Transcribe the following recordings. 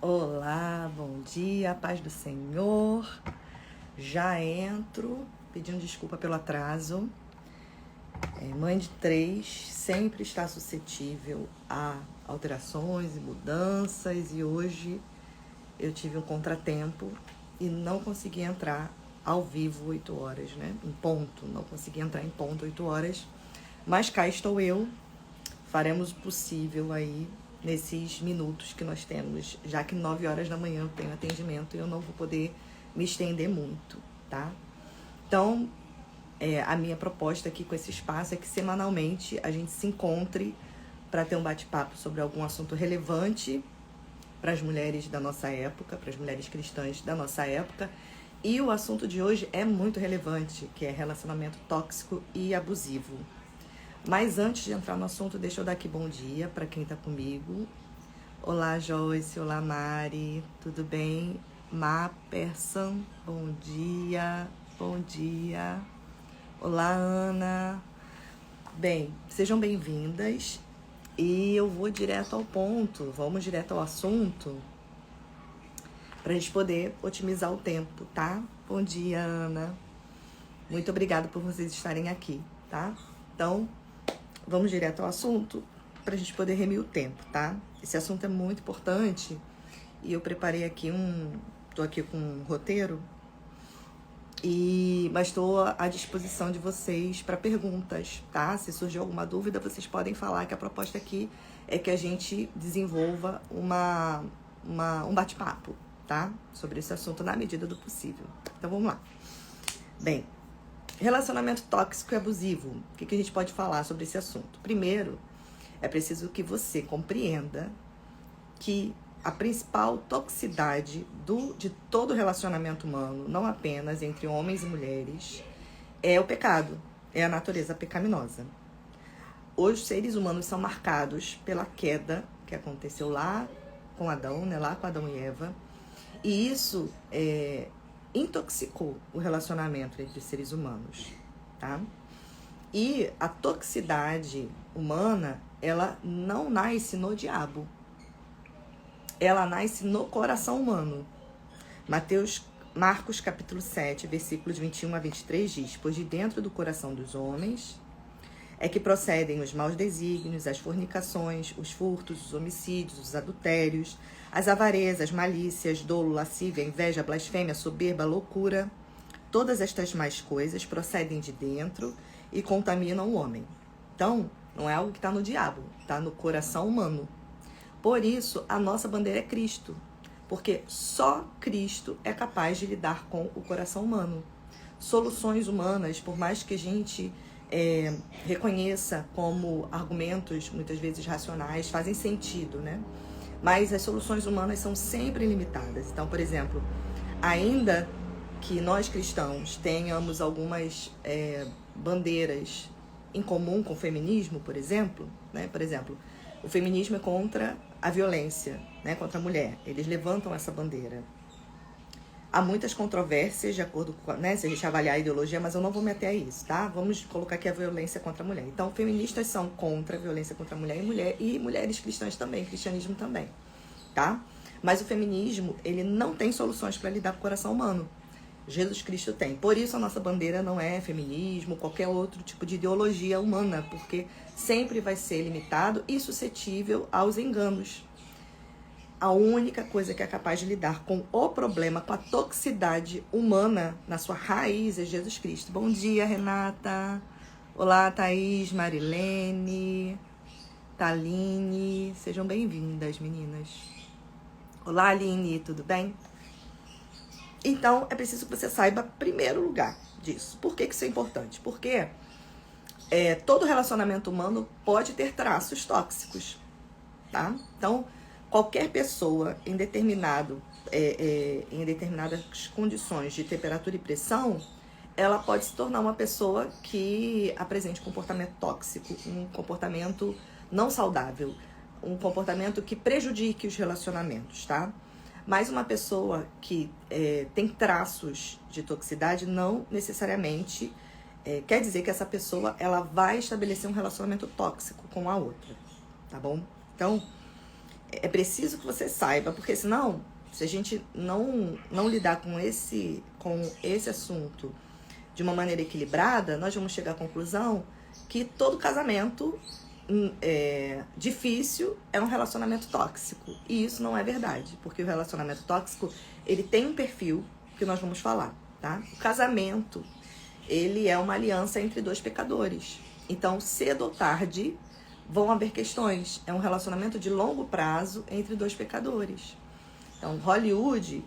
Olá, bom dia, paz do Senhor. Já entro pedindo desculpa pelo atraso. Mãe de 3 sempre está suscetível a alterações e mudanças e hoje eu tive um contratempo e não consegui entrar ao vivo 8 horas, né? Em ponto, não consegui entrar em ponto 8 horas, mas cá estou eu. Faremos o possível aí nesses minutos que nós temos, já que 9 horas da manhã eu tenho atendimento e eu não vou poder me estender muito, tá? Então, a minha proposta aqui com esse espaço é que semanalmente a gente se encontre para ter um bate-papo sobre algum assunto relevante para as mulheres da nossa época, para as mulheres cristãs da nossa época. E o assunto de hoje é muito relevante, que é relacionamento tóxico e abusivo. Mas antes de entrar no assunto, deixa eu dar aqui bom dia para quem está comigo. Olá, Joyce. Olá, Mari. Tudo bem? Maperson, bom dia. Bom dia. Olá, Ana. Bem, sejam bem-vindas. E eu vou direto ao ponto. Vamos direto ao assunto para a gente poder otimizar o tempo, tá? Bom dia, Ana. Muito obrigada por vocês estarem aqui, tá? Então, vamos direto ao assunto para a gente poder remir o tempo, tá? Esse assunto é muito importante e eu preparei aqui tô aqui com um roteiro, mas estou à disposição de vocês para perguntas, tá? Se surgir alguma dúvida, vocês podem falar, que a proposta aqui é que a gente desenvolva um bate-papo, tá? Sobre esse assunto na medida do possível. Então vamos lá. Bem, relacionamento tóxico e abusivo. O que a gente pode falar sobre esse assunto? Primeiro, é preciso que você compreenda que a principal toxicidade de todo relacionamento humano, não apenas entre homens e mulheres, é o pecado, é a natureza pecaminosa. Os seres humanos são marcados pela queda que aconteceu lá com Adão, né? Lá com Adão e Eva, e isso intoxicou o relacionamento entre seres humanos, tá? E a toxicidade humana, ela não nasce no diabo. Ela nasce no coração humano. Marcos capítulo 7, versículos 21 a 23 diz: pois de dentro do coração dos homens é que procedem os maus desígnios, as fornicações, os furtos, os homicídios, os adultérios, as avarezas, malícias, dolo, lascívia, inveja, blasfêmia, soberba, loucura. Todas estas más coisas procedem de dentro e contaminam o homem. Então, não é algo que está no diabo, está no coração humano. Por isso, a nossa bandeira é Cristo, porque só Cristo é capaz de lidar com o coração humano. Soluções humanas, por mais que a gente reconheça como argumentos, muitas vezes racionais, fazem sentido, né? Mas as soluções humanas são sempre limitadas. Então, por exemplo, ainda que nós cristãos tenhamos algumas bandeiras em comum com o feminismo, por exemplo, né? Por exemplo, o feminismo é contra a violência, né? Contra a mulher. Eles levantam essa bandeira. Há muitas controvérsias de acordo com, né, se a gente avaliar a ideologia, mas eu não vou me ater a isso, tá? Vamos colocar aqui a violência contra a mulher. Então, feministas são contra a violência contra a mulher e mulheres cristãs também, cristianismo também, tá? Mas o feminismo, ele não tem soluções para lidar com o coração humano. Jesus Cristo tem. Por isso a nossa bandeira não é feminismo, qualquer outro tipo de ideologia humana, porque sempre vai ser limitado e suscetível aos enganos. A única coisa que é capaz de lidar com o problema, com a toxicidade humana na sua raiz, é Jesus Cristo. Bom dia, Renata. Olá, Thaís, Marilene, Taline. Sejam bem-vindas, meninas. Olá, Aline, tudo bem? Então, é preciso que você saiba, primeiro lugar, disso. Por que isso é importante? Porque todo relacionamento humano pode ter traços tóxicos, tá? Então, qualquer pessoa em determinadas condições de temperatura e pressão, ela pode se tornar uma pessoa que apresente comportamento tóxico, um comportamento não saudável, um comportamento que prejudique os relacionamentos, tá? Mas uma pessoa que tem traços de toxicidade não necessariamente quer dizer que essa pessoa ela vai estabelecer um relacionamento tóxico com a outra, tá bom? Então, É preciso que você saiba, porque senão, se a gente não lidar com esse assunto de uma maneira equilibrada, nós vamos chegar à conclusão que todo casamento difícil é um relacionamento tóxico. E isso não é verdade, porque o relacionamento tóxico, ele tem um perfil que nós vamos falar, tá? O casamento, ele é uma aliança entre dois pecadores. Então, cedo ou tarde, vão haver questões. É um relacionamento de longo prazo entre dois pecadores. Então, Hollywood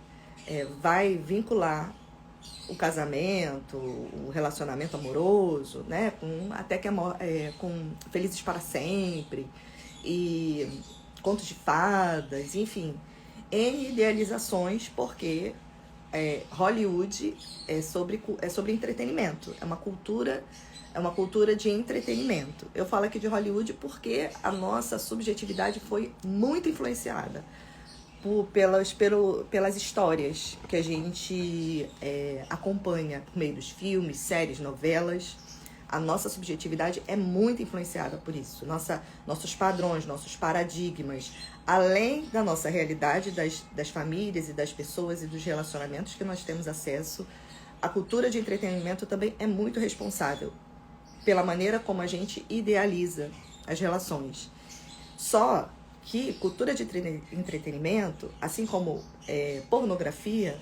vai vincular o casamento, o relacionamento amoroso, né, com Felizes para Sempre e Contos de Fadas, enfim, N idealizações, porque Hollywood é sobre entretenimento, é uma cultura de entretenimento. Eu falo aqui de Hollywood porque a nossa subjetividade foi muito influenciada pelas histórias que a gente acompanha por meio dos filmes, séries, novelas. A nossa subjetividade é muito influenciada por isso. Nossos padrões, nossos paradigmas, além da nossa realidade, das famílias e das pessoas e dos relacionamentos que nós temos acesso, a cultura de entretenimento também é muito responsável pela maneira como a gente idealiza as relações. Só que cultura de entretenimento, assim como pornografia,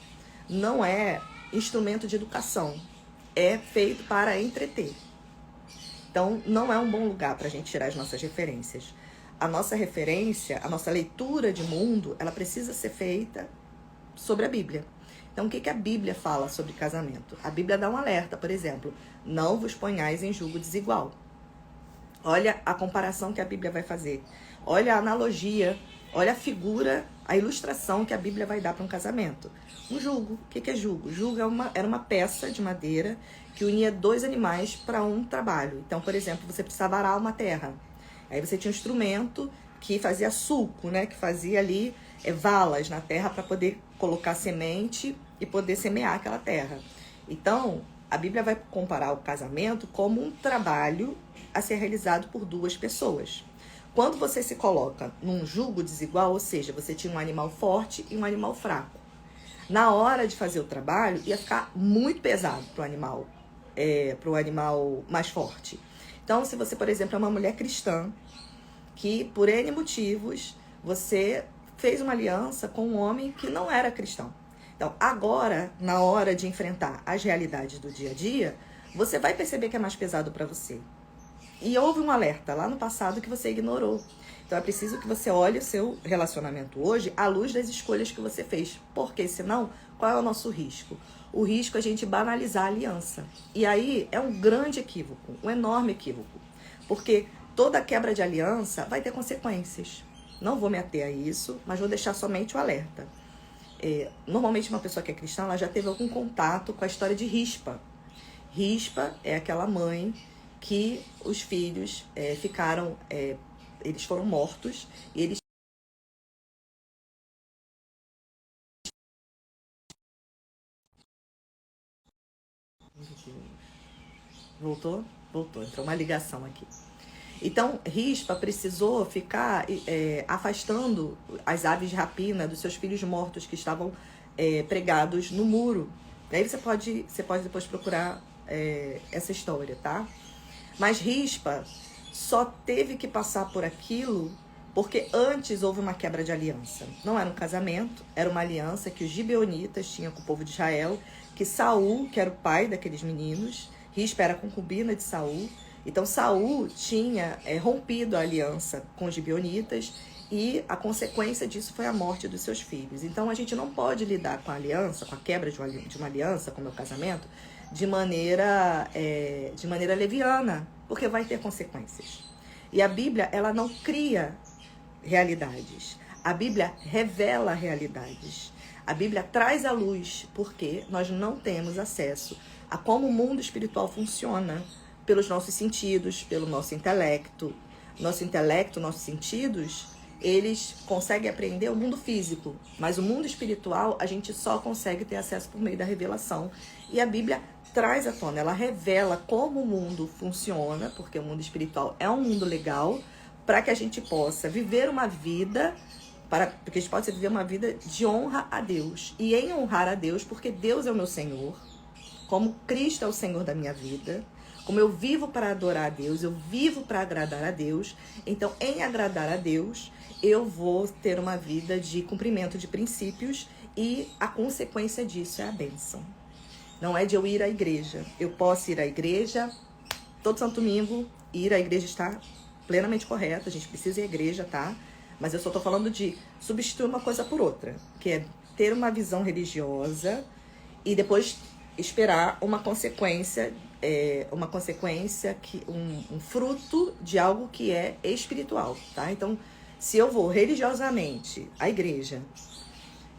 não é instrumento de educação. É feito para entreter. Então, não é um bom lugar para a gente tirar as nossas referências. A nossa referência, a nossa leitura de mundo, ela precisa ser feita sobre a Bíblia. Então, o que a Bíblia fala sobre casamento? A Bíblia dá um alerta, por exemplo, não vos ponhais em julgo desigual. Olha a comparação que a Bíblia vai fazer. Olha a analogia, olha a figura, a ilustração que a Bíblia vai dar para um casamento. Um jugo. O que é jugo? Jugo era uma peça de madeira que unia dois animais para um trabalho. Então, por exemplo, você precisava arar uma terra. Aí você tinha um instrumento que fazia sulco, né? Que fazia ali valas na terra para poder colocar semente e poder semear aquela terra. Então, a Bíblia vai comparar o casamento como um trabalho a ser realizado por duas pessoas. Quando você se coloca num jugo desigual, ou seja, você tinha um animal forte e um animal fraco, na hora de fazer o trabalho ia ficar muito pesado para o animal mais forte. Então, se você, por exemplo, é uma mulher cristã, que por N motivos você fez uma aliança com um homem que não era cristão. Então, agora, na hora de enfrentar as realidades do dia a dia, você vai perceber que é mais pesado para você. E houve um alerta lá no passado que você ignorou. Então é preciso que você olhe o seu relacionamento hoje à luz das escolhas que você fez. Porque senão, qual é o nosso risco? O risco é a gente banalizar a aliança. E aí é um grande equívoco, um enorme equívoco. Porque toda quebra de aliança vai ter consequências. Não vou me ater a isso, mas vou deixar somente o alerta. Normalmente uma pessoa que é cristã, ela já teve algum contato com a história de Rispa. Rispa é aquela mãe que os filhos eles foram mortos e eles voltou, entrou uma ligação aqui. Então, Rispa precisou ficar afastando as aves de rapina dos seus filhos mortos que estavam pregados no muro. Aí você pode depois procurar essa história, tá? Mas Rispa só teve que passar por aquilo porque antes houve uma quebra de aliança. Não era um casamento, era uma aliança que os gibeonitas tinham com o povo de Israel, que Saul, que era o pai daqueles meninos, Rispa era concubina de Saul. Então Saul tinha rompido a aliança com os gibeonitas e a consequência disso foi a morte dos seus filhos. Então a gente não pode lidar com a aliança, com a quebra de uma aliança, como é o casamento, de maneira leviana, porque vai ter consequências. E a Bíblia, ela não cria realidades. A Bíblia revela realidades. A Bíblia traz à luz, porque nós não temos acesso a como o mundo espiritual funciona pelos nossos sentidos, pelo nosso intelecto. Nosso intelecto, nossos sentidos, eles conseguem apreender o mundo físico, mas o mundo espiritual a gente só consegue ter acesso por meio da revelação. E a Bíblia traz à tona, ela revela como o mundo funciona, porque o mundo espiritual é um mundo legal, para que a gente possa viver uma vida porque a gente pode viver uma vida de honra a Deus. E em honrar a Deus, porque Deus é o meu Senhor, como Cristo é o Senhor da minha vida, como eu vivo para adorar a Deus, eu vivo para agradar a Deus. Então, em agradar a Deus, eu vou ter uma vida de cumprimento de princípios e a consequência disso é a bênção. Não é de eu ir à igreja. Eu posso ir à igreja todo santo domingo, ir à igreja está plenamente correto, a gente precisa ir à igreja, tá? Mas eu só tô falando de substituir uma coisa por outra, que é ter uma visão religiosa e depois esperar uma consequência, um fruto de algo que é espiritual, tá? Então, se eu vou religiosamente à igreja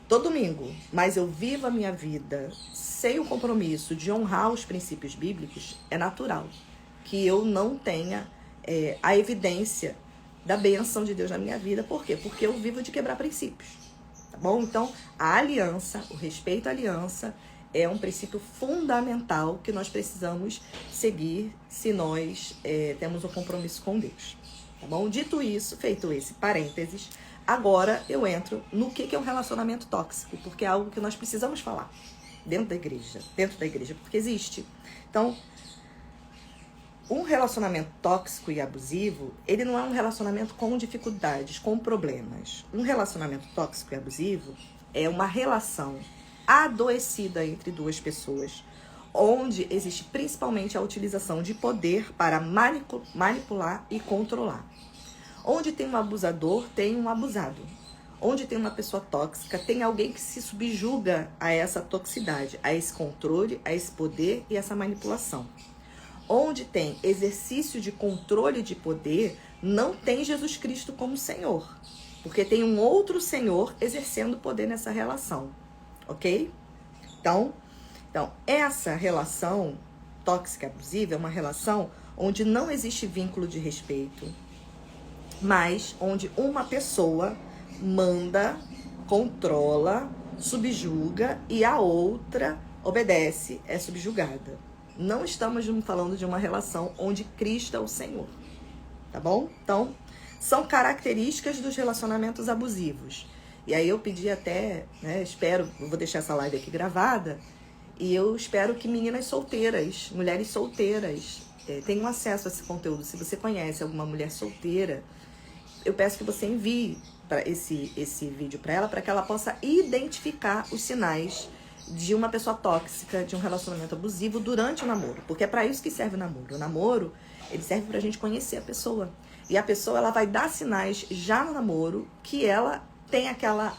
todo domingo, mas eu vivo a minha vida sem o compromisso de honrar os princípios bíblicos, é natural que eu não tenha a evidência da bênção de Deus na minha vida. Por quê? Porque eu vivo de quebrar princípios, tá bom? Então, a aliança, o respeito à aliança é um princípio fundamental que nós precisamos seguir se nós temos um compromisso com Deus, tá bom? Dito isso, feito esse parênteses, agora eu entro no que é um relacionamento tóxico, porque é algo que nós precisamos falar dentro da igreja, porque existe. Então, um relacionamento tóxico e abusivo, ele não é um relacionamento com dificuldades, com problemas. Um relacionamento tóxico e abusivo é uma relação adoecida entre duas pessoas, onde existe principalmente a utilização de poder para manipular e controlar. Onde tem um abusador, tem um abusado. Onde tem uma pessoa tóxica, tem alguém que se subjuga a essa toxicidade, a esse controle, a esse poder e essa manipulação. Onde tem exercício de controle de poder, não tem Jesus Cristo como Senhor. Porque tem um outro Senhor exercendo poder nessa relação. Ok? Então, essa relação tóxica e abusiva é uma relação onde não existe vínculo de respeito, mas onde uma pessoa manda, controla, subjuga e a outra obedece, é subjugada. Não estamos falando de uma relação onde Cristo é o Senhor, tá bom? Então, são características dos relacionamentos abusivos. E aí eu pedi até, eu vou deixar essa live aqui gravada, e eu espero que meninas solteiras, mulheres solteiras, tenham acesso a esse conteúdo. Se você conhece alguma mulher solteira, eu peço que você envie esse vídeo para ela, para que ela possa identificar os sinais de uma pessoa tóxica, de um relacionamento abusivo durante o namoro. Porque é para isso que serve o namoro. O namoro, ele serve pra gente conhecer a pessoa. E a pessoa, ela vai dar sinais já no namoro que ela tem aquela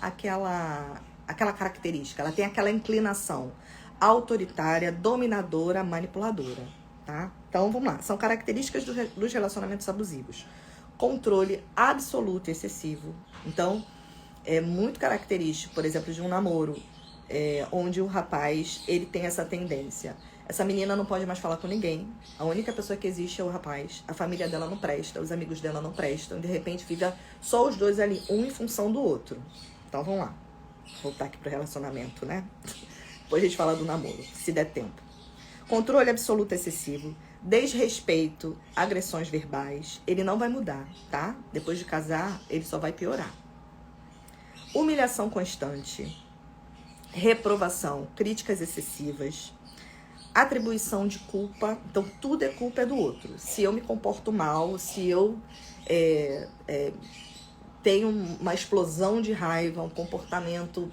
característica, ela tem aquela inclinação autoritária, dominadora, manipuladora, tá? Então, vamos lá. São características dos relacionamentos abusivos. Controle absoluto e excessivo. Então, é muito característico, por exemplo, de um namoro onde o rapaz, ele tem essa tendência. Essa menina não pode mais falar com ninguém. A única pessoa que existe é o rapaz. A família dela não presta, os amigos dela não prestam. De repente, fica só os dois ali, um em função do outro. Então, vamos lá. Vou voltar aqui pro relacionamento, né? Depois a gente fala do namoro, se der tempo. Controle absoluto excessivo. Desrespeito, agressões verbais. Ele não vai mudar, tá? Depois de casar, ele só vai piorar. Humilhação constante. Reprovação, críticas excessivas, atribuição de culpa. Então, tudo é culpa do outro. Se eu me comporto mal, se eu tenho uma explosão de raiva, um comportamento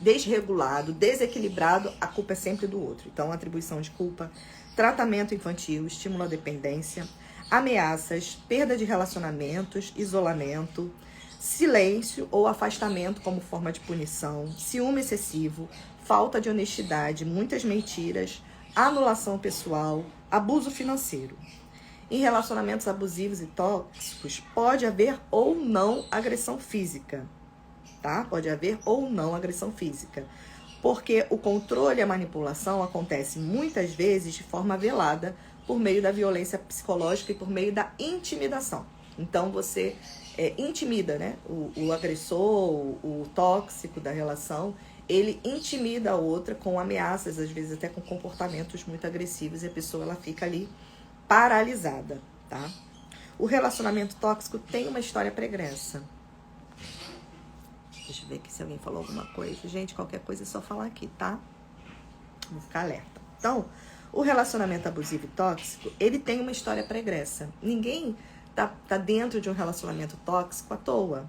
desregulado, desequilibrado, a culpa é sempre do outro. Então, atribuição de culpa, tratamento infantil, estímulo à dependência, ameaças, perda de relacionamentos, isolamento, silêncio ou afastamento como forma de punição, ciúme excessivo, falta de honestidade, muitas mentiras, anulação pessoal, abuso financeiro. Em relacionamentos abusivos e tóxicos, pode haver ou não agressão física, tá? Pode haver ou não agressão física, porque o controle e a manipulação acontece muitas vezes de forma velada por meio da violência psicológica e por meio da intimidação. Então, você intimida, né? O agressor, o tóxico da relação, ele intimida a outra com ameaças, às vezes até com comportamentos muito agressivos, e a pessoa ela fica ali paralisada, tá? O relacionamento tóxico tem uma história pregressa. Deixa eu ver aqui se alguém falou alguma coisa. Gente, qualquer coisa é só falar aqui, tá? Vou ficar alerta. Então, o relacionamento abusivo e tóxico, ele tem uma história pregressa. Ninguém tá dentro de um relacionamento tóxico à toa.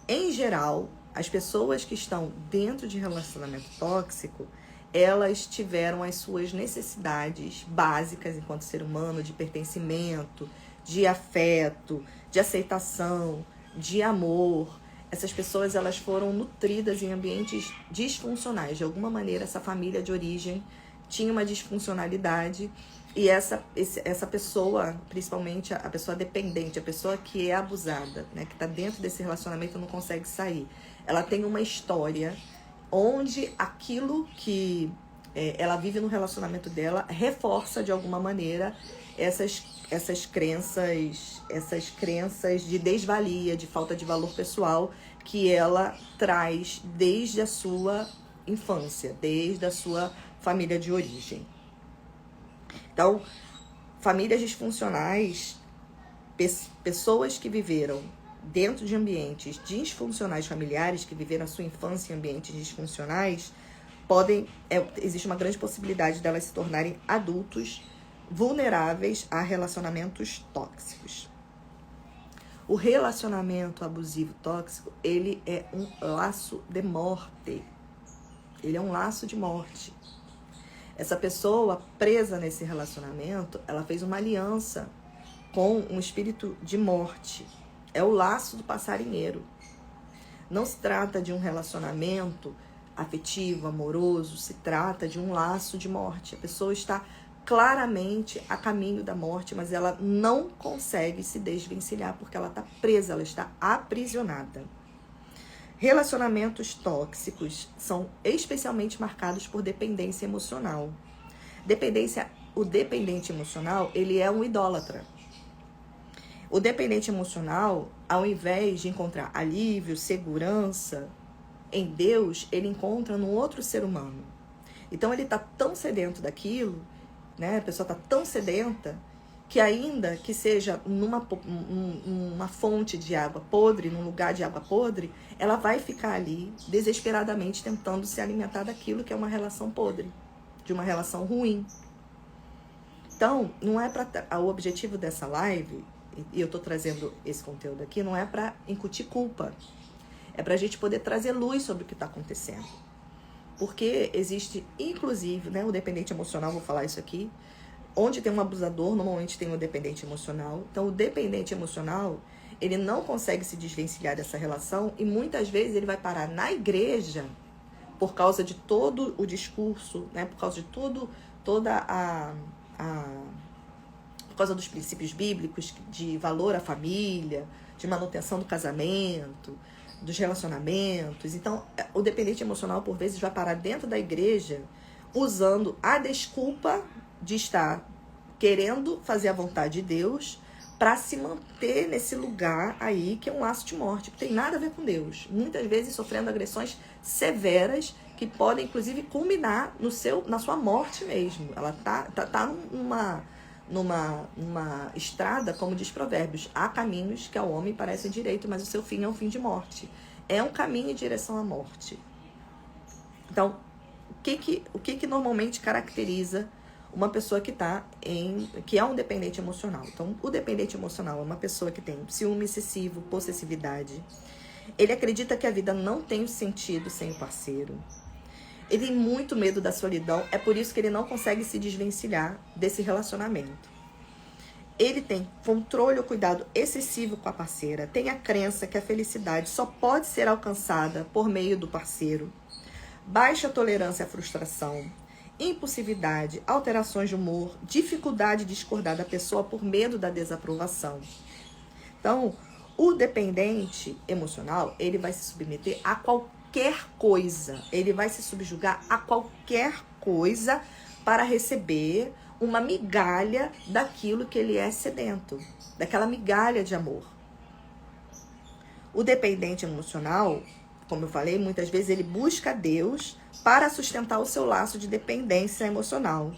Em geral, as pessoas que estão dentro de relacionamento tóxico, elas tiveram as suas necessidades básicas enquanto ser humano, de pertencimento, de afeto, de aceitação, de amor. Essas pessoas, elas foram nutridas em ambientes disfuncionais. De alguma maneira, essa família de origem tinha uma disfuncionalidade e essa pessoa, principalmente a pessoa dependente, a pessoa que é abusada, né, que está dentro desse relacionamento e não consegue sair, ela tem uma história onde aquilo que ela vive no relacionamento dela reforça de alguma maneira essas crenças de desvalia, de falta de valor pessoal que ela traz desde a sua infância, desde a sua família de origem. Então, famílias disfuncionais, pessoas que viveram dentro de ambientes disfuncionais familiares, que viveram a sua infância em ambientes disfuncionais, existe uma grande possibilidade delas se tornarem adultos vulneráveis a relacionamentos tóxicos. O relacionamento abusivo tóxico, ele é um laço de morte. Ele é um laço de morte. Essa pessoa presa nesse relacionamento, ela fez uma aliança com um espírito de morte. É o laço do passarinheiro. Não se trata de um relacionamento afetivo, amoroso, se trata de um laço de morte. A pessoa está claramente a caminho da morte, mas ela não consegue se desvencilhar porque ela está presa, ela está aprisionada. Relacionamentos tóxicos são especialmente marcados por dependência emocional. O dependente emocional, ele é um idólatra. O dependente emocional, ao invés de encontrar alívio, segurança em Deus, ele encontra num outro ser humano. Então ele está tão sedento daquilo, né? A pessoa está tão sedenta que ainda que seja numa fonte de água podre, num lugar de água podre, ela vai ficar ali desesperadamente tentando se alimentar daquilo que é uma relação podre, de uma relação ruim. Então, não é o objetivo dessa live, e eu estou trazendo esse conteúdo aqui, não é para incutir culpa, é para a gente poder trazer luz sobre o que está acontecendo. Porque existe, inclusive, né, o dependente emocional, vou falar isso aqui, onde tem um abusador, normalmente tem um dependente emocional. Então, o dependente emocional, ele não consegue se desvencilhar dessa relação e muitas vezes ele vai parar na igreja por causa de todo o discurso, né? Por causa de por causa dos princípios bíblicos de valor à família, de manutenção do casamento, dos relacionamentos. Então, o dependente emocional, por vezes, vai parar dentro da igreja usando a desculpa de estar querendo fazer a vontade de Deus para se manter nesse lugar aí que é um laço de morte, que tem nada a ver com Deus. Muitas vezes sofrendo agressões severas que podem, inclusive, culminar na sua morte mesmo. Ela tá numa estrada, como diz Provérbios, há caminhos que ao homem parecem direito, mas o seu fim é um fim de morte. É um caminho em direção à morte. Então, o que normalmente caracteriza uma pessoa que é um dependente emocional? Então, o dependente emocional é uma pessoa que tem ciúme excessivo, possessividade. Ele acredita que a vida não tem sentido sem o parceiro. Ele tem muito medo da solidão, é por isso que ele não consegue se desvencilhar desse relacionamento. Ele tem controle ou cuidado excessivo com a parceira, tem a crença que a felicidade só pode ser alcançada por meio do parceiro, baixa tolerância à frustração, impulsividade, alterações de humor, dificuldade de discordar da pessoa por medo da desaprovação. Então, o dependente emocional, ele vai se submeter a qualquer coisa, ele vai se subjugar a qualquer coisa para receber uma migalha daquilo que ele é sedento, daquela migalha de amor. O dependente emocional, como eu falei, muitas vezes ele busca Deus para sustentar o seu laço de dependência emocional.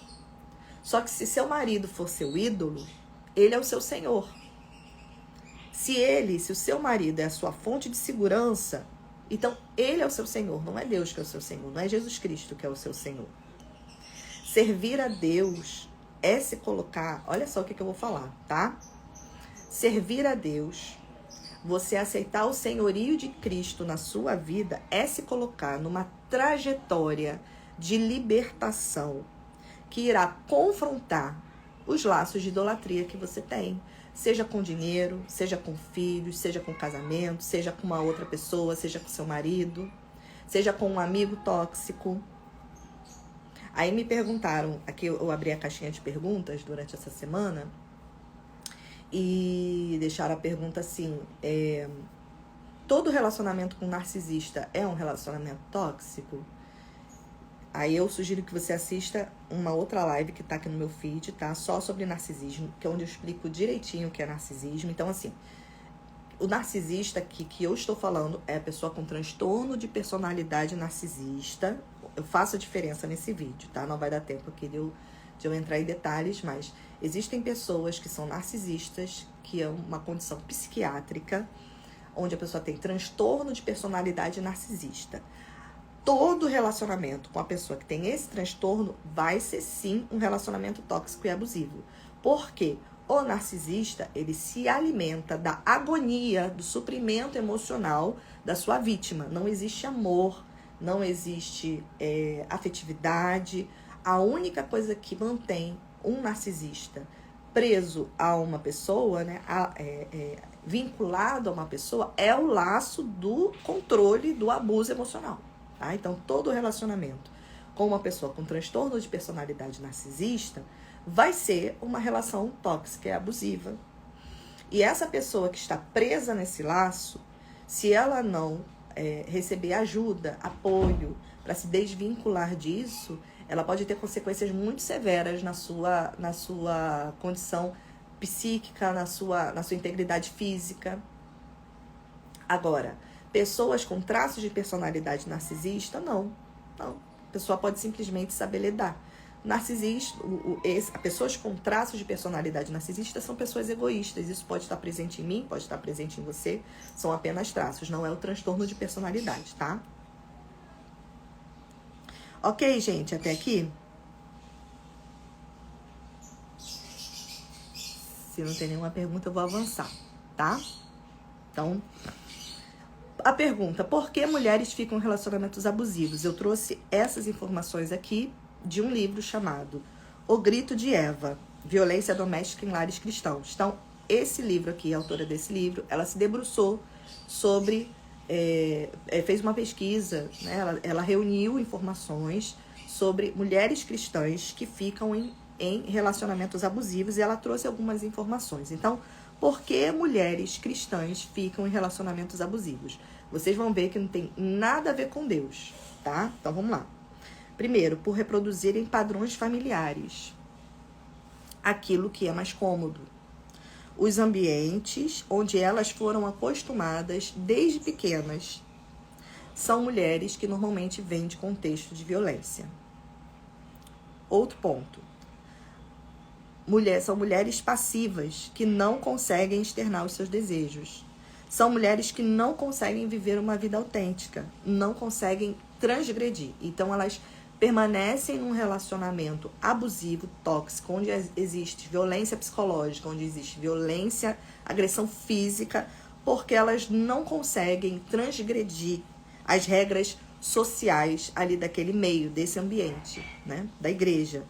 Só que se seu marido for seu ídolo, ele é o seu senhor. Se o seu marido é a sua fonte de segurança, Então, ele é o seu Senhor, não é Deus que é o seu Senhor, não é Jesus Cristo que é o seu Senhor. Servir a Deus é se colocar, olha só o que eu vou falar, tá? Servir a Deus, você aceitar o senhorio de Cristo na sua vida, é se colocar numa trajetória de libertação que irá confrontar os laços de idolatria que você tem. Seja com dinheiro, seja com filhos, seja com casamento, seja com uma outra pessoa, seja com seu marido, seja com um amigo tóxico. Aí me perguntaram, aqui eu abri a caixinha de perguntas durante essa semana, e deixaram a pergunta assim, todo relacionamento com narcisista é um relacionamento tóxico? Aí eu sugiro que você assista uma outra live que tá aqui no meu feed, tá? Só sobre narcisismo, que é onde eu explico direitinho o que é narcisismo. Então, assim, o narcisista que eu estou falando é a pessoa com transtorno de personalidade narcisista. Eu faço a diferença nesse vídeo, tá? Não vai dar tempo aqui de eu entrar em detalhes, mas existem pessoas que são narcisistas, que é uma condição psiquiátrica, onde a pessoa tem transtorno de personalidade narcisista. Todo relacionamento com a pessoa que tem esse transtorno vai ser sim um relacionamento tóxico e abusivo. Por quê? O narcisista, ele se alimenta da agonia, do suprimento emocional da sua vítima. Não existe amor, não existe afetividade. A única coisa que mantém um narcisista preso a uma pessoa, né, vinculado a uma pessoa, é o laço do controle do abuso emocional. Tá? Então, todo relacionamento com uma pessoa com transtorno de personalidade narcisista vai ser uma relação tóxica e abusiva. E essa pessoa que está presa nesse laço, se ela não receber ajuda, apoio, para se desvincular disso, ela pode ter consequências muito severas na sua condição psíquica, na sua integridade física. Agora, pessoas com traços de personalidade narcisista, não. A pessoa pode simplesmente saber lidar. Narcisista, pessoas com traços de personalidade narcisista são pessoas egoístas. Isso pode estar presente em mim, pode estar presente em você. São apenas traços, não é o transtorno de personalidade, tá? Ok, gente, até aqui? Se não tem nenhuma pergunta, eu vou avançar, tá? Então, a pergunta, por que mulheres ficam em relacionamentos abusivos? Eu trouxe essas informações aqui de um livro chamado O Grito de Eva, Violência Doméstica em Lares Cristãos. Então, esse livro aqui, a autora desse livro, ela se debruçou sobre, fez uma pesquisa, né? Ela reuniu informações sobre mulheres cristãs que ficam em relacionamentos abusivos e ela trouxe algumas informações. Então, por que mulheres cristãs ficam em relacionamentos abusivos? Vocês vão ver que não tem nada a ver com Deus, tá? Então, vamos lá. Primeiro, por reproduzirem padrões familiares. Aquilo que é mais cômodo. Os ambientes onde elas foram acostumadas desde pequenas são mulheres que normalmente vêm de contexto de violência. Outro ponto. São mulheres passivas que não conseguem externar os seus desejos. São mulheres que não conseguem viver uma vida autêntica, não conseguem transgredir. Então, elas permanecem num relacionamento abusivo, tóxico, onde existe violência psicológica, onde existe violência, agressão física, porque elas não conseguem transgredir as regras sociais ali daquele meio, desse ambiente, né, da igreja.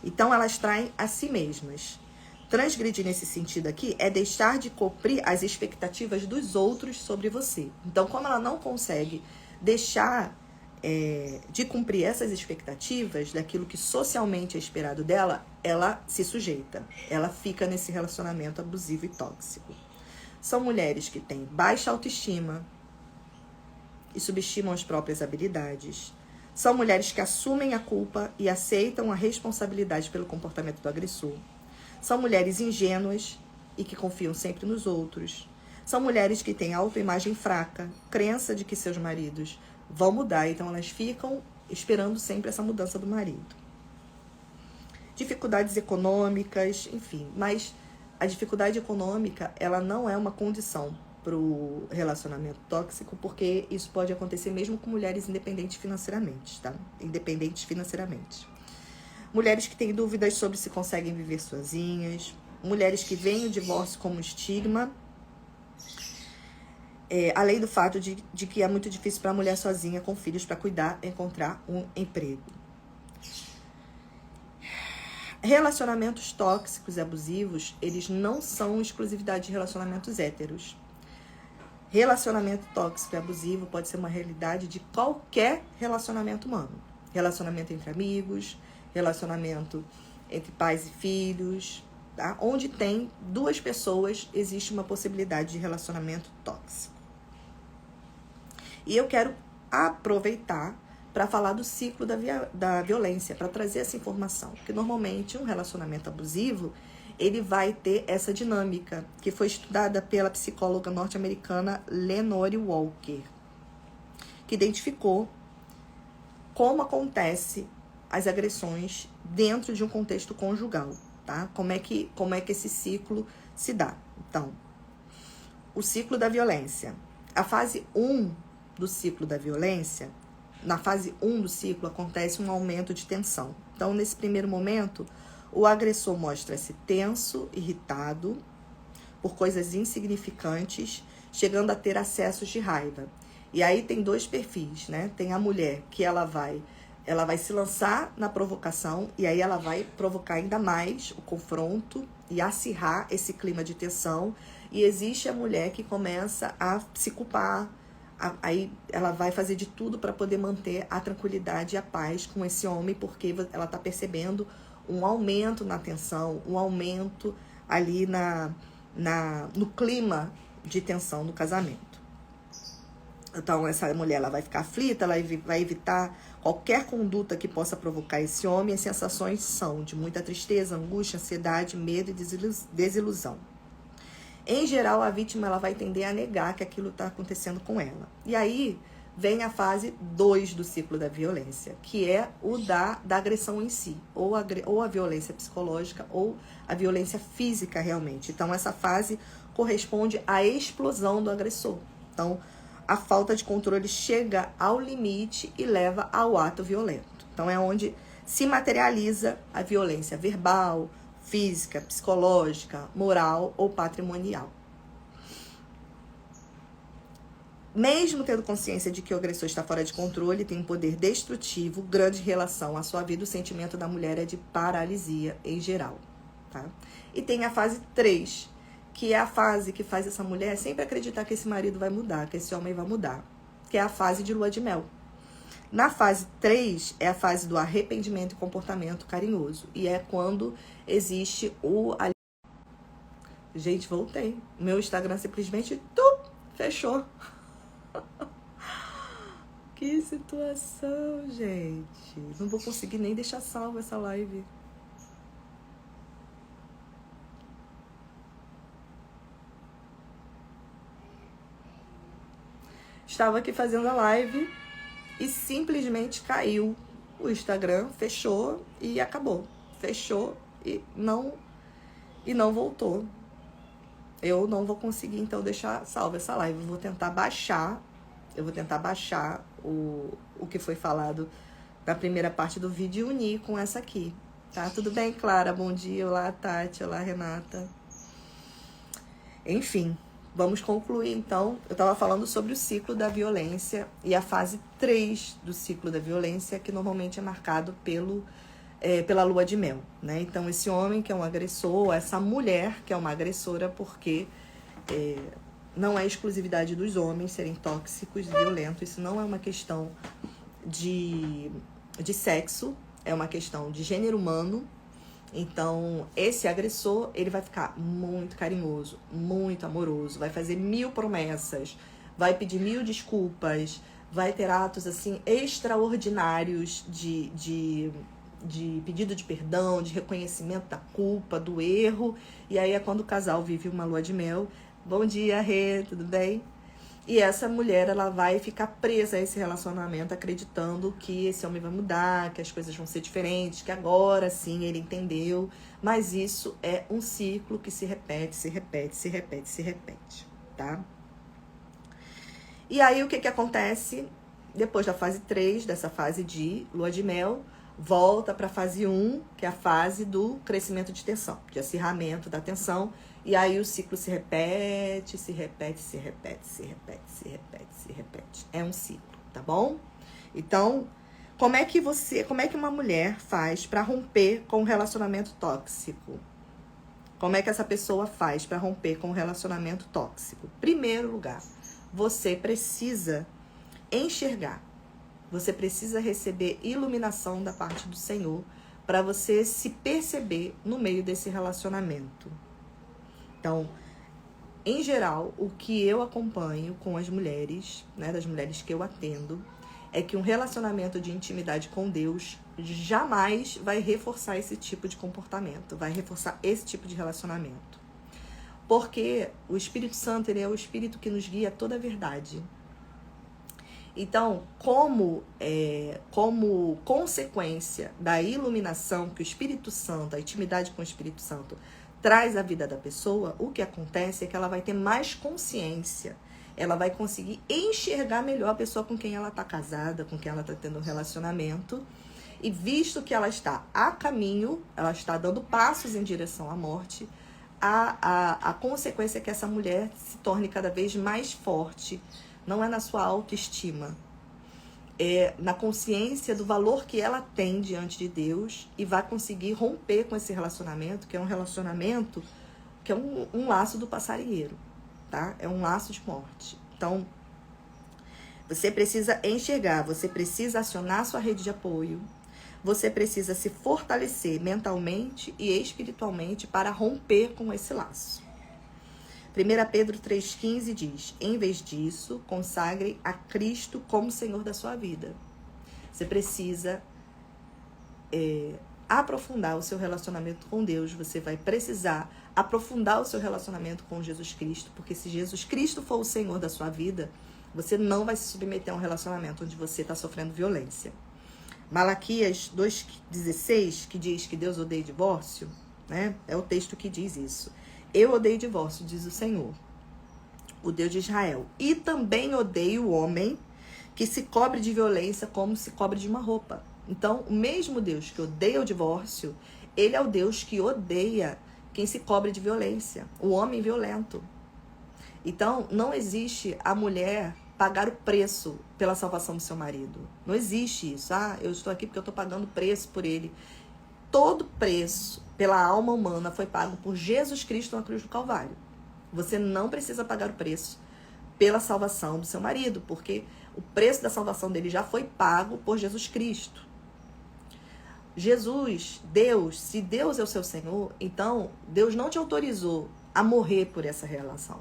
Então, elas traem a si mesmas. Transgredir nesse sentido aqui é deixar de cumprir as expectativas dos outros sobre você. Então, como ela não consegue deixar de cumprir essas expectativas, daquilo que socialmente é esperado dela, ela se sujeita. Ela fica nesse relacionamento abusivo e tóxico. São mulheres que têm baixa autoestima e subestimam as próprias habilidades. São mulheres que assumem a culpa e aceitam a responsabilidade pelo comportamento do agressor. São mulheres ingênuas e que confiam sempre nos outros. São mulheres que têm autoimagem fraca, crença de que seus maridos vão mudar, então elas ficam esperando sempre essa mudança do marido. Dificuldades econômicas, enfim, mas a dificuldade econômica, ela não é uma condição pro relacionamento tóxico, porque isso pode acontecer mesmo com mulheres independentes financeiramente, tá? Independentes financeiramente. Mulheres que têm dúvidas sobre se conseguem viver sozinhas, mulheres que veem o divórcio como estigma, além do fato de que é muito difícil para a mulher sozinha com filhos para cuidar encontrar um emprego. Relacionamentos tóxicos e abusivos, eles não são exclusividade de relacionamentos héteros. Relacionamento tóxico e abusivo pode ser uma realidade de qualquer relacionamento humano. Relacionamento entre amigos, relacionamento entre pais e filhos, tá? Onde tem duas pessoas, existe uma possibilidade de relacionamento tóxico. E eu quero aproveitar para falar do ciclo da violência, para trazer essa informação. Porque normalmente um relacionamento abusivo, ele vai ter essa dinâmica, que foi estudada pela psicóloga norte-americana Lenore Walker, que identificou como acontece as agressões dentro de um contexto conjugal, tá? Como é que esse ciclo se dá. Então, o ciclo da violência. A fase 1 do ciclo da violência, na fase 1 do ciclo, acontece um aumento de tensão. Então, nesse primeiro momento, o agressor mostra-se tenso, irritado por coisas insignificantes, chegando a ter acessos de raiva. E aí tem dois perfis, né? Tem a mulher que ela vai se lançar na provocação, e aí ela vai provocar ainda mais o confronto e acirrar esse clima de tensão. E existe a mulher que começa a se culpar, aí ela vai fazer de tudo para poder manter a tranquilidade e a paz com esse homem, porque ela está percebendo um aumento na tensão, um aumento ali no clima de tensão no casamento. Então, essa mulher ela vai ficar aflita, ela vai evitar qualquer conduta que possa provocar esse homem. As sensações são de muita tristeza, angústia, ansiedade, medo e desilusão. Em geral, a vítima ela vai tender a negar que aquilo está acontecendo com ela. E aí vem a fase 2 do ciclo da violência, que é o da agressão em si, ou a violência psicológica, ou a violência física realmente. Então, essa fase corresponde à explosão do agressor. Então, a falta de controle chega ao limite e leva ao ato violento. Então, é onde se materializa a violência verbal, física, psicológica, moral ou patrimonial. Mesmo tendo consciência de que o agressor está fora de controle, tem um poder destrutivo grande em relação à sua vida, o sentimento da mulher é de paralisia em geral, tá? E tem a fase 3, que é a fase que faz essa mulher sempre acreditar que esse marido vai mudar, que esse homem vai mudar, que é a fase de lua de mel. Na fase 3 é a fase do arrependimento e comportamento carinhoso, e é quando existe o... Gente, voltei. Meu Instagram simplesmente fechou. Que situação, gente. Não vou conseguir nem deixar salva essa live. Estava aqui fazendo a live e simplesmente caiu. O Instagram fechou e acabou. Fechou e não voltou. Eu não vou conseguir, então, deixar salva essa live. Eu vou tentar baixar o que foi falado na primeira parte do vídeo e unir com essa aqui. Tá? Tudo bem, Clara? Bom dia. Olá, Tati. Olá, Renata. Enfim, vamos concluir, então. Eu estava falando sobre o ciclo da violência e a fase 3 do ciclo da violência, que normalmente é marcado pela lua de mel, né? Então, esse homem que é um agressor, essa mulher que é uma agressora, porque não é exclusividade dos homens serem tóxicos e violentos. Isso não é uma questão de sexo, é uma questão de gênero humano. Então, esse agressor, ele vai ficar muito carinhoso, muito amoroso, vai fazer 1000 promessas, vai pedir 1000 desculpas, vai ter atos, assim, extraordinários de pedido de perdão, de reconhecimento da culpa, do erro. E aí é quando o casal vive uma lua de mel. Bom dia, Rê, tudo bem? E essa mulher, ela vai ficar presa a esse relacionamento, acreditando que esse homem vai mudar, que as coisas vão ser diferentes, que agora sim ele entendeu. Mas isso é um ciclo que se repete, se repete, se repete, se repete, tá? E aí o que acontece? Depois da fase 3, dessa fase de lua de mel, volta para a fase 1, que é a fase do crescimento de tensão, de acirramento da tensão. E aí o ciclo se repete, se repete, se repete, se repete, se repete, se repete. É um ciclo, tá bom? Então, como é que uma mulher faz para romper com um relacionamento tóxico? Como é que essa pessoa faz para romper com um relacionamento tóxico? Primeiro lugar, você precisa enxergar. Você precisa receber iluminação da parte do Senhor para você se perceber no meio desse relacionamento. Então, em geral, o que eu acompanho com as mulheres, né, das mulheres que eu atendo, é que um relacionamento de intimidade com Deus jamais vai reforçar esse tipo de comportamento, vai reforçar esse tipo de relacionamento. Porque o Espírito Santo, ele é o Espírito que nos guia a toda a verdade. Então, como consequência da iluminação que o Espírito Santo, a intimidade com o Espírito Santo, traz à vida da pessoa, o que acontece é que ela vai ter mais consciência, ela vai conseguir enxergar melhor a pessoa com quem ela está casada, com quem ela está tendo um relacionamento, e visto que ela está a caminho, ela está dando passos em direção à morte, a consequência é que essa mulher se torne cada vez mais forte, não é na sua autoestima, é na consciência do valor que ela tem diante de Deus e vai conseguir romper com esse relacionamento, que é um relacionamento, que é um laço do passarinheiro, tá? É um laço de morte. Então, você precisa enxergar, você precisa acionar sua rede de apoio, você precisa se fortalecer mentalmente e espiritualmente para romper com esse laço. 1 Pedro 3,15 diz: em vez disso, consagre a Cristo como Senhor da sua vida. Você precisa aprofundar o seu relacionamento com Deus. Você vai precisar aprofundar o seu relacionamento com Jesus Cristo, porque se Jesus Cristo for o Senhor da sua vida, você não vai se submeter a um relacionamento onde você está sofrendo violência. Malaquias 2,16, que diz que Deus odeia divórcio, né? É o texto que diz isso. Eu odeio divórcio, diz o Senhor, o Deus de Israel. E também odeio o homem que se cobre de violência como se cobre de uma roupa. Então, o mesmo Deus que odeia o divórcio, ele é o Deus que odeia quem se cobre de violência, o homem violento. Então, não existe a mulher pagar o preço pela salvação do seu marido. Não existe isso. Ah, eu estou aqui porque eu estou pagando preço por ele. Todo preço pela alma humana foi pago por Jesus Cristo na cruz do Calvário. Você não precisa pagar o preço pela salvação do seu marido, porque o preço da salvação dele já foi pago por Jesus Cristo. Jesus, Deus, se Deus é o seu Senhor, então Deus não te autorizou a morrer por essa relação.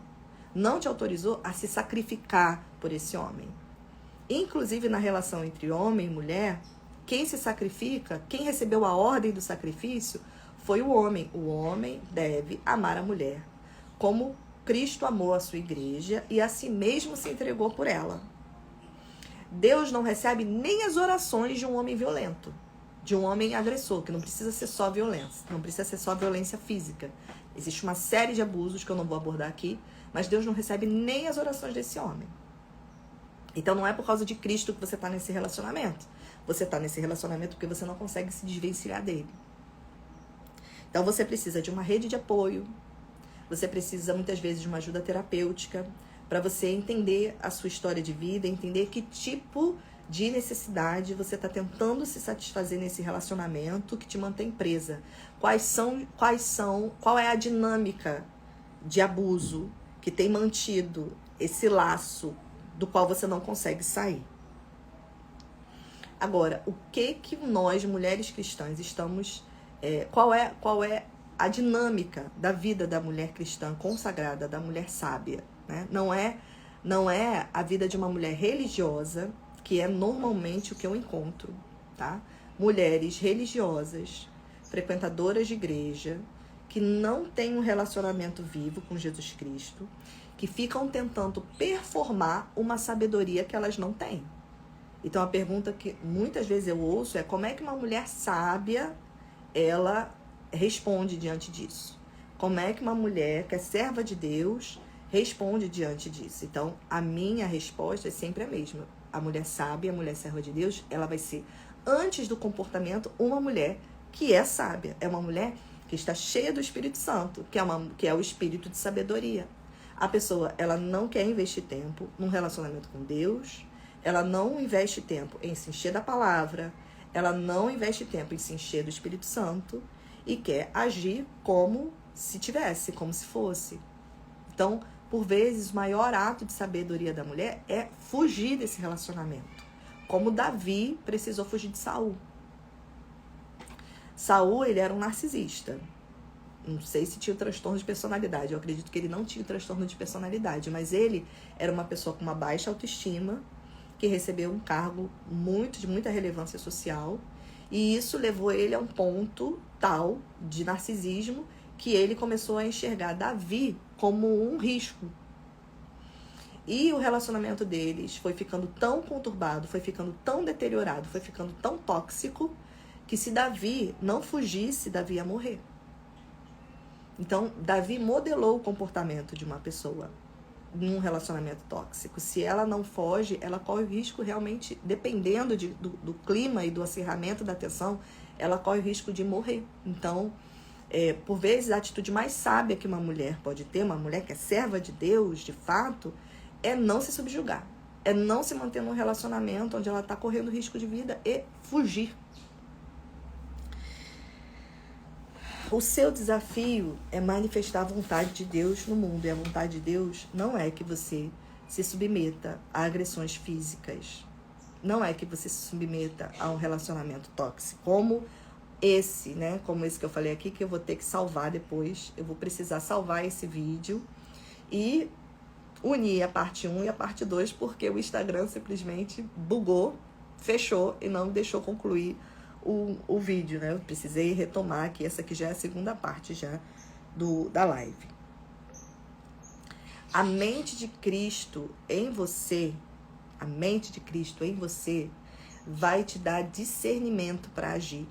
Não te autorizou a se sacrificar por esse homem. Inclusive na relação entre homem e mulher, quem se sacrifica, quem recebeu a ordem do sacrifício foi o homem. O homem deve amar a mulher, como Cristo amou a sua igreja e a si mesmo se entregou por ela. Deus não recebe nem as orações de um homem violento, de um homem agressor, que não precisa ser só violência, não precisa ser só violência física. Existe uma série de abusos que eu não vou abordar aqui, mas Deus não recebe nem as orações desse homem. Então não é por causa de Cristo que você está nesse relacionamento. Você está nesse relacionamento porque você não consegue se desvencilhar dele. Então você precisa de uma rede de apoio, você precisa muitas vezes de uma ajuda terapêutica para você entender a sua história de vida, entender que tipo de necessidade você está tentando se satisfazer nesse relacionamento que te mantém presa. Qual é a dinâmica de abuso que tem mantido esse laço do qual você não consegue sair. Agora, o que nós, mulheres cristãs, estamos... qual é a dinâmica da vida da mulher cristã consagrada, da mulher sábia, né? Não é a vida de uma mulher religiosa, que é normalmente o que eu encontro, tá? Mulheres religiosas, frequentadoras de igreja, que não têm um relacionamento vivo com Jesus Cristo, que ficam tentando performar uma sabedoria que elas não têm. Então, a pergunta que muitas vezes eu ouço é: como é que uma mulher sábia, ela responde diante disso? Como é que uma mulher que é serva de Deus responde diante disso. Então, a minha resposta é sempre a mesma. A mulher sábia, a mulher serva de Deus, ela vai ser, antes do comportamento, uma mulher que é sábia. É uma mulher que está cheia do Espírito Santo, que é o espírito de sabedoria. A pessoa, ela não quer investir tempo num relacionamento com Deus, ela não investe tempo em se encher da palavra, ela não investe tempo em se encher do Espírito Santo e quer agir como se tivesse, como se fosse. Então, por vezes, o maior ato de sabedoria da mulher é fugir desse relacionamento. Como Davi precisou fugir de Saul. Saul, ele era um narcisista. Não sei se tinha o transtorno de personalidade. Eu acredito que ele não tinha o transtorno de personalidade. Mas ele era uma pessoa com uma baixa autoestima, que recebeu um cargo de muita relevância social. E isso levou ele a um ponto tal de narcisismo que ele começou a enxergar Davi como um risco. E o relacionamento deles foi ficando tão conturbado, foi ficando tão deteriorado, foi ficando tão tóxico, que se Davi não fugisse, Davi ia morrer. Então, Davi modelou o comportamento de uma pessoa num relacionamento tóxico. Se ela não foge, ela corre o risco realmente, dependendo do clima e do acirramento da tensão, ela corre o risco de morrer. Então, por vezes, a atitude mais sábia que uma mulher pode ter, uma mulher que é serva de Deus, de fato, é não se subjugar. É não se manter num relacionamento onde ela está correndo risco de vida e fugir. O seu desafio é manifestar a vontade de Deus no mundo. E a vontade de Deus não é que você se submeta a agressões físicas. Não é que você se submeta a um relacionamento tóxico. Como esse que eu falei aqui, que eu vou ter que salvar depois. Eu vou precisar salvar esse vídeo e unir a parte 1 e a parte 2, porque o Instagram simplesmente bugou, fechou e não deixou concluir o vídeo, né? Eu precisei retomar aqui, essa aqui já é a segunda parte já da live. A mente de Cristo em você, vai te dar discernimento para agir.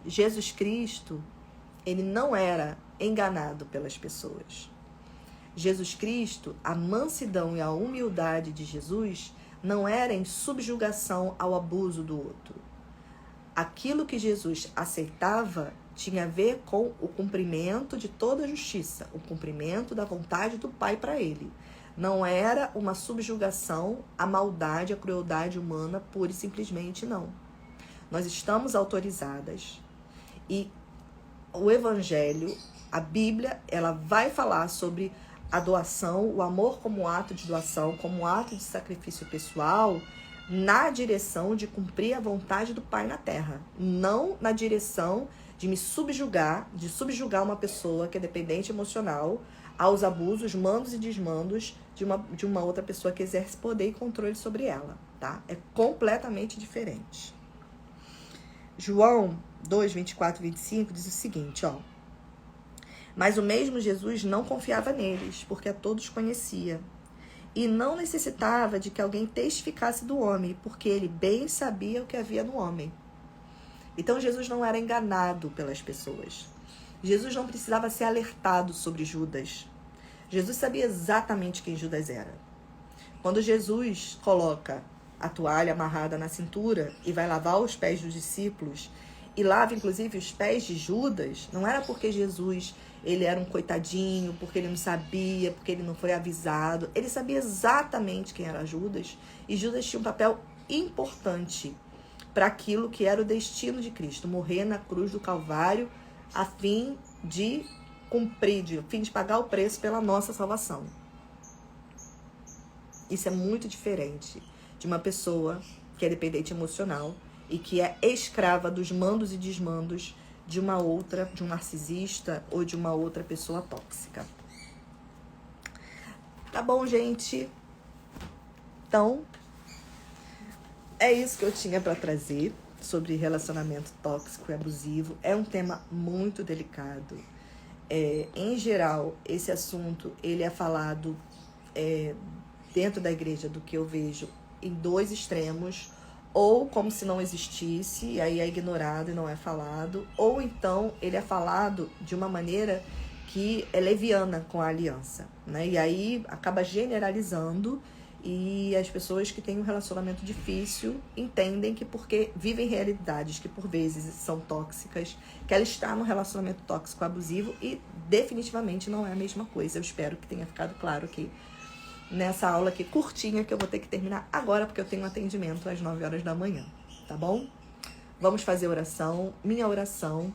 Jesus Cristo, ele não era enganado pelas pessoas. Jesus Cristo, a mansidão e a humildade de Jesus não era em subjugação ao abuso do outro. Aquilo que Jesus aceitava tinha a ver com o cumprimento de toda a justiça, o cumprimento da vontade do Pai para ele. Não era uma subjugação à maldade, à crueldade humana, pura e simplesmente não. Nós estamos autorizadas e o Evangelho, a Bíblia, ela vai falar sobre a doação, o amor como ato de doação, como ato de sacrifício pessoal, na direção de cumprir a vontade do Pai na Terra. Não na direção de me subjugar, de subjugar uma pessoa que é dependente emocional aos abusos, mandos e desmandos de uma outra pessoa que exerce poder e controle sobre ela, tá? É completamente diferente. João 2, 24 e 25 diz o seguinte, ó. Mas o mesmo Jesus não confiava neles, porque a todos conhecia. E não necessitava de que alguém testificasse do homem, porque ele bem sabia o que havia no homem. Então, Jesus não era enganado pelas pessoas. Jesus não precisava ser alertado sobre Judas. Jesus sabia exatamente quem Judas era. Quando Jesus coloca a toalha amarrada na cintura e vai lavar os pés dos discípulos, e lava, inclusive, os pés de Judas, não era porque Jesus ele era um coitadinho, porque ele não sabia, porque ele não foi avisado. Ele sabia exatamente quem era Judas, e Judas tinha um papel importante para aquilo que era o destino de Cristo, morrer na cruz do Calvário, a fim de cumprir, a fim de pagar o preço pela nossa salvação. Isso é muito diferente de uma pessoa que é dependente emocional e que é escrava dos mandos e desmandos de um narcisista ou de uma outra pessoa tóxica. Tá bom, gente? Então, é isso que eu tinha para trazer sobre relacionamento tóxico e abusivo. É um tema muito delicado. Em geral, esse assunto ele é falado dentro da igreja, do que eu vejo, em dois extremos. Ou como se não existisse, e aí é ignorado e não é falado. Ou então ele é falado de uma maneira que é leviana com a aliança, né? E aí acaba generalizando, e as pessoas que têm um relacionamento difícil entendem que porque vivem realidades que por vezes são tóxicas, que ela está num relacionamento tóxico abusivo, e definitivamente não é a mesma coisa. Eu espero que tenha ficado claro aqui nessa aula aqui curtinha, que eu vou ter que terminar agora porque eu tenho um atendimento às 9 horas da manhã, tá bom? Vamos fazer oração. Minha oração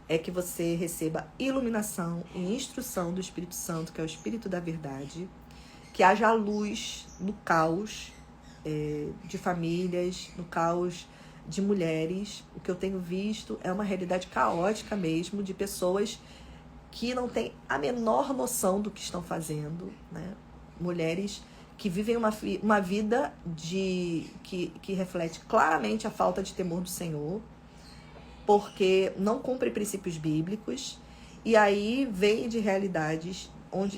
é que você receba iluminação e instrução do Espírito Santo, que é o Espírito da verdade, que haja luz no caos de famílias, no caos de mulheres. O que eu tenho visto é uma realidade caótica mesmo, de pessoas que não têm a menor noção do que estão fazendo, né? Mulheres que vivem uma vida que reflete claramente a falta de temor do Senhor, porque não cumpre princípios bíblicos, e aí vem de realidades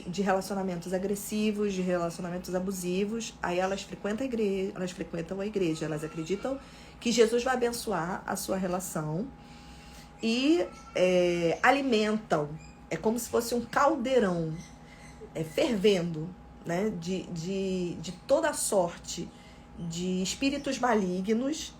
de relacionamentos agressivos, de relacionamentos abusivos. Aí elas frequentam a igreja, elas acreditam que Jesus vai abençoar a sua relação e alimentam, é como se fosse um caldeirão fervendo, né, de toda sorte de espíritos malignos,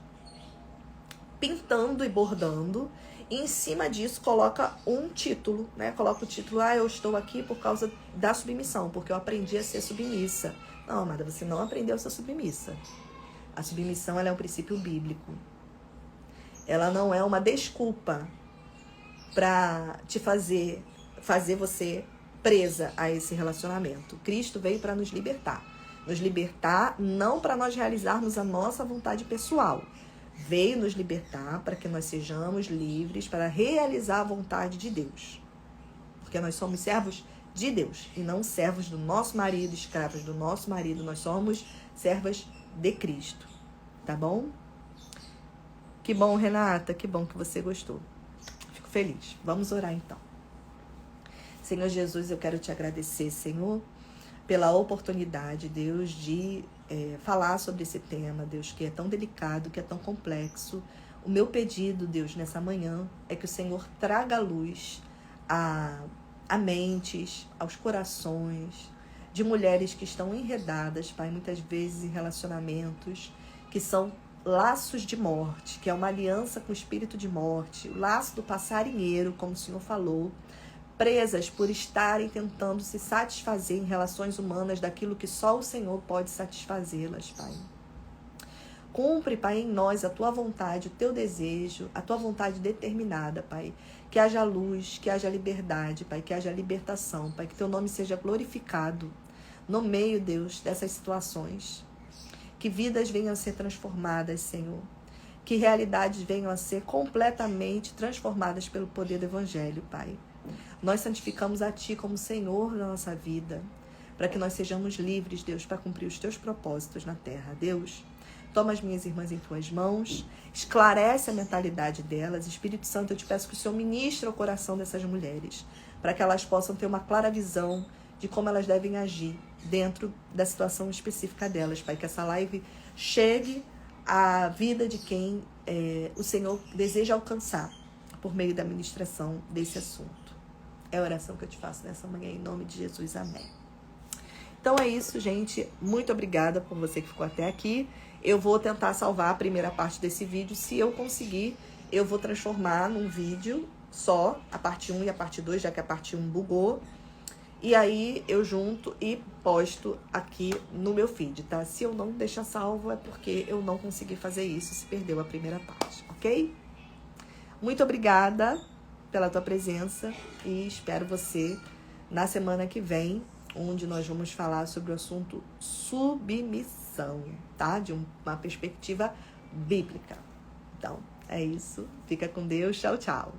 pintando e bordando, e em cima disso coloca um título, né? Coloca o título: eu estou aqui por causa da submissão, porque eu aprendi a ser submissa. Não, amada, você não aprendeu a ser submissa. A submissão, ela é um princípio bíblico. Ela não é uma desculpa para te fazer você presa a esse relacionamento. Cristo veio para nos libertar. Nos libertar não para nós realizarmos a nossa vontade pessoal. Veio nos libertar para que nós sejamos livres para realizar a vontade de Deus. Porque nós somos servos de Deus e não servos do nosso marido, escravos do nosso marido. Nós somos servas de Cristo. Tá bom? Que bom, Renata. Que bom que você gostou. Fico feliz. Vamos orar então. Senhor Jesus, eu quero te agradecer, Senhor, pela oportunidade, Deus, de falar sobre esse tema, Deus, que é tão delicado, que é tão complexo. O meu pedido, Deus, nessa manhã, é que o Senhor traga luz a mentes, aos corações de mulheres que estão enredadas, Pai, muitas vezes em relacionamentos que são laços de morte, que é uma aliança com o espírito de morte, o laço do passarinheiro, como o Senhor falou, presas por estarem tentando se satisfazer em relações humanas daquilo que só o Senhor pode satisfazê-las, Pai. Cumpre, Pai, em nós a Tua vontade, o Teu desejo, a Tua vontade determinada, Pai. Que haja luz, que haja liberdade, Pai, que haja libertação, Pai, que Teu nome seja glorificado no meio, Deus, dessas situações. Que vidas venham a ser transformadas, Senhor. Que realidades venham a ser completamente transformadas pelo poder do Evangelho, Pai. Nós santificamos a Ti como Senhor da nossa vida, para que nós sejamos livres, Deus, para cumprir os Teus propósitos na terra. Deus, toma as minhas irmãs em Tuas mãos, esclarece a mentalidade delas. Espírito Santo, eu te peço que o Senhor ministre o coração dessas mulheres, para que elas possam ter uma clara visão de como elas devem agir dentro da situação específica delas, Pai. Que essa live chegue à vida de quem o Senhor deseja alcançar por meio da ministração desse assunto. É a oração que eu te faço nessa manhã, em nome de Jesus. Amém. Então é isso, gente. Muito obrigada por você que ficou até aqui. Eu vou tentar salvar a primeira parte desse vídeo. Se eu conseguir, eu vou transformar num vídeo só, a parte 1 e a parte 2, já que a parte 1 bugou. E aí eu junto e posto aqui no meu feed, tá? Se eu não deixar salvo, é porque eu não consegui fazer isso, se perdeu a primeira parte, ok? Muito obrigada pela tua presença e espero você na semana que vem, onde nós vamos falar sobre o assunto submissão, tá? De uma perspectiva bíblica. Então, é isso. Fica com Deus. Tchau, tchau.